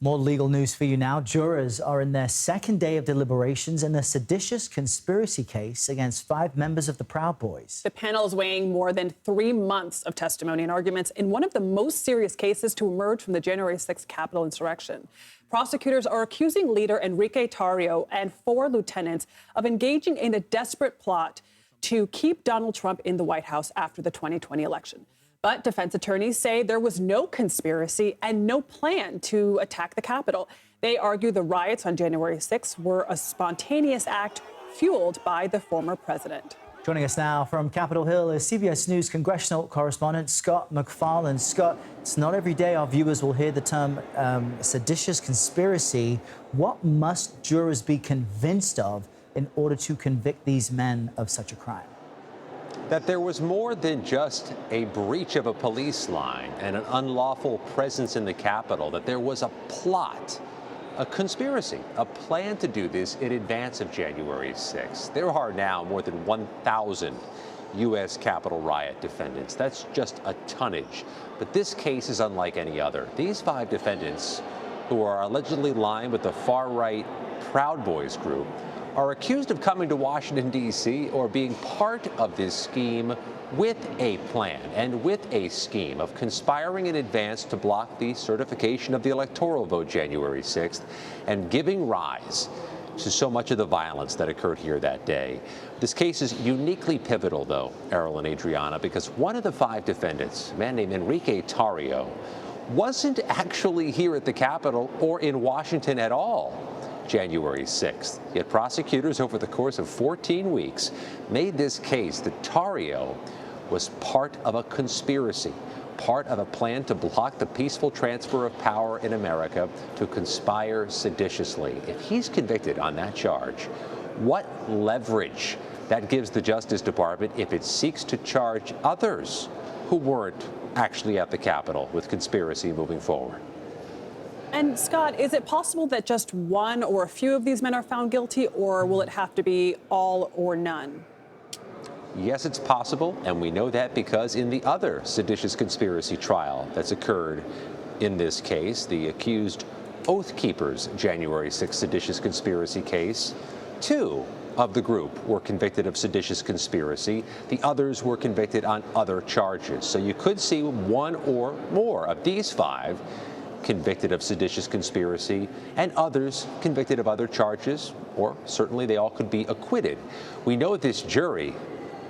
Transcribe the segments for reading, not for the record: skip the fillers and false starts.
More legal news for you now. Jurors are in their second day of deliberations in a seditious conspiracy case against 5 members of the Proud Boys. The panel is weighing more than 3 months of testimony and arguments in one of the most serious cases to emerge from the January 6th Capitol insurrection. Prosecutors are accusing leader Enrique Tarrio and 4 lieutenants of engaging in a desperate plot to keep Donald Trump in the White House after the 2020 election. But defense attorneys say there was no conspiracy and no plan to attack the Capitol. They argue the riots on January 6th were a spontaneous act fueled by the former president. Joining us now from Capitol Hill is CBS News Congressional correspondent Scott MacFarlane. Scott, it's not every day our viewers will hear the term seditious conspiracy. What must jurors be convinced of in order to convict these men of such a crime? That there was more than just a breach of a police line and an unlawful presence in the Capitol, that there was a plot, a conspiracy, a plan to do this in advance of January 6th. There are now more than 1,000 U.S. Capitol riot defendants. That's just a tonnage. But this case is unlike any other. These 5 defendants, who are allegedly lined with the far-right Proud Boys group, are accused of coming to Washington, D.C. or being part of this scheme with a plan and with a scheme of conspiring in advance to block the certification of the electoral vote January 6th and giving rise to so much of the violence that occurred here that day. This case is uniquely pivotal, though, Errol and Adriana, because one of the 5 defendants, a man named Enrique Tarrio, wasn't actually here at the Capitol or in Washington at all January 6th. Yet prosecutors over the course of 14 weeks made this case that Tarrio was part of a conspiracy, part of a plan to block the peaceful transfer of power in America, to conspire seditiously. If he's convicted on that charge, what leverage that gives the Justice Department if it seeks to charge others who weren't actually at the Capitol with conspiracy moving forward? And Scott, is it possible that just one or a few of these men are found guilty, or will it have to be all or none? Yes, it's possible, and we know that because in the other seditious conspiracy trial that's occurred in this case, the accused Oath Keepers January 6th seditious conspiracy case, 2 of the group were convicted of seditious conspiracy. The others were convicted on other charges. So you could see one or more of these 5 convicted of seditious conspiracy and others convicted of other charges, or certainly they all could be acquitted. We know this jury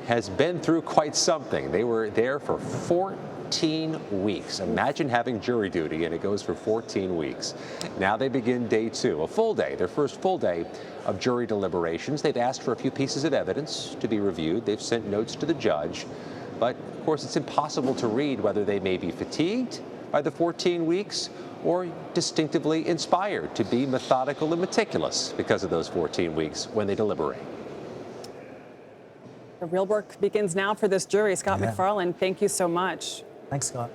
has been through quite something. They were there for 14 weeks. Imagine having jury duty and it goes for 14 weeks. Now they begin day 2, a full day, their first full day of jury deliberations. They've asked for a few pieces of evidence to be reviewed. They've sent notes to the judge. But of course, it's impossible to read whether they may be fatigued by the 14 weeks or distinctively inspired to be methodical and meticulous because of those 14 weeks when they deliberate. The real work begins now for this jury. Scott MacFarlane, thank you so much. Thanks, Scott.